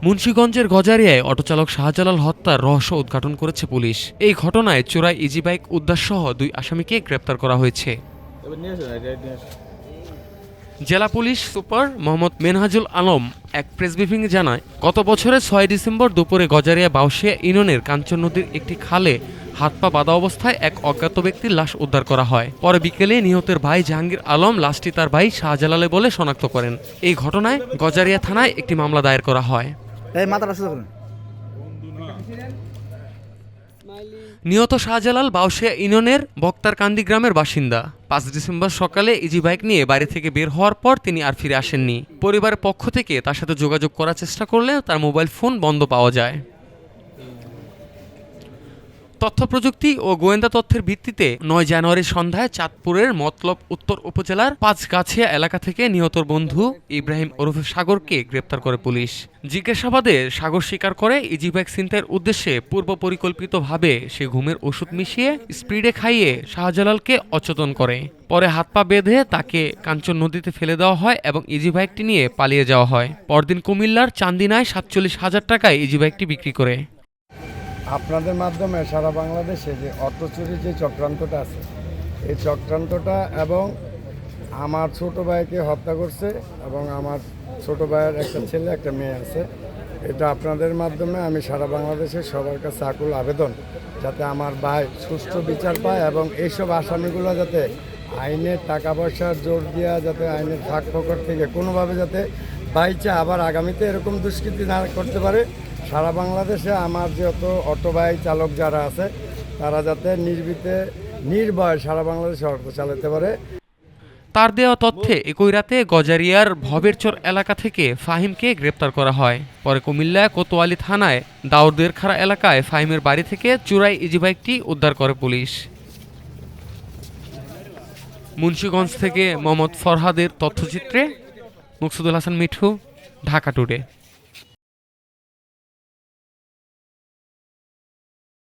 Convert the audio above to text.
মুন্সিগঞ্জের গজারিয়ায় অটোচালক শাহজালাল হত্যার রহস্য উদ্ঘাটন করেছে পুলিশ। এই ঘটনায় চোরাই ইজি বাইক উদ্ধারসহ 2 আসামিকে গ্রেপ্তার করা হয়েছে। জেলা পুলিশ সুপার মোহাম্মদ মেনহাজুল আলম এক প্রেস ব্রিফিংয়ে জানায়, গত বছরের 6 ডিসেম্বর দুপুরে গজারিয়া বাউশিয়া ইউনিয়নের কাঞ্চন নদীর একটি খালে হাত পা বাঁধা অবস্থায় এক অজ্ঞাত ব্যক্তির লাশ উদ্ধার করা হয়। পরে বিকেলে নিহতের ভাই জাহাঙ্গীর আলম লাশটি তার ভাই শাহজালালে বলে শনাক্ত করেন। এই ঘটনায় গজারিয়া থানায় একটি মামলা দায়ের করা হয়। নিহত শাহজালাল বাউশিয়া ইউনিয়নের বক্তারকান্দি গ্রামের বাসিন্দা। 5 ডিসেম্বর সকালে ইজি বাইক নিয়ে বাড়ি থেকে বের হওয়ার পর তিনি আর ফিরে আসেননি। পরিবারের পক্ষ থেকে তার সাথে যোগাযোগ করার চেষ্টা করলে তার মোবাইল ফোন বন্ধ পাওয়া যায়। তথ্য প্রযুক্তি ও গোয়েন্দা তথ্যের ভিত্তিতে 9 জানুয়ারি সন্ধ্যায় চাঁদপুরের মতলব উত্তর উপজেলার পাঁচগাছিয়া এলাকা থেকে নিহতর বন্ধু ইব্রাহিম ওরফে সাগরকে গ্রেপ্তার করে পুলিশ। জিজ্ঞাসাবাদে সাগর স্বীকার করে ইজি বাইক ছিনতাইয়ের উদ্দেশ্যে পূর্ব পরিকল্পিতভাবে সে ঘুমের ওষুধ মিশিয়ে স্পিডে খাইয়ে শাহজালালকে অচেতন করে। পরে হাত পা বেঁধে তাকে কাঞ্চন নদীতে ফেলে দেওয়া হয় এবং ইজি বাইকটি নিয়ে পালিয়ে যাওয়া হয়। পরদিন কুমিল্লার চান্দিনায় 47,000 টাকায় ইজি বাইকটি বিক্রি করে। আপনাদের মাধ্যমে সারা বাংলাদেশে যে অটো চুরির যে চক্রান্তটা আছে, এই চক্রান্তটা এবং আমার ছোট ভাইকে হত্যা করছে এবং আমার ছোট ভাইয়ের একটা ছেলে একটা মেয়ে আছে, এটা আপনাদের মাধ্যমে আমি সারা বাংলাদেশের সবার কাছে আকুল আবেদন যাতে আমার ভাই সুষ্ঠু বিচার পায় এবং এইসব আসামিগুলো যাতে আইনের টাকা পয়সার জোর দিয়া যাতে আইনের ফাঁক ফকর থেকে কোনোভাবে যাতে বাইচা আবার আগামীতে এরকম দুষ্কৃতি না করতে পারে। সারা বাংলাদেশে আমার যত অটো বাইক চালক যারা আছে তারা যাতে নির্ভয়ে সারা বাংলাদেশে অটো চালাতে পারে। তার দেওয়া তথ্যে একই রাতে গজারিয়ার ভবেরচর এলাকা থেকে ফাহিমকে গ্রেপ্তার করা হয়। পরে কুমিল্লা কোতোয়ালি থানায় দাউদেরখাড়া এলাকায় ফাহিমের বাড়ি থেকে চোরাই ইজি বাইকটি উদ্ধার করে পুলিশ। মুন্সিগঞ্জ থেকে মোহাম্মদ ফরহাদের তথ্যচিত্রে মুকসুদুল হাসান মিঠু, ঢাকা টুডে।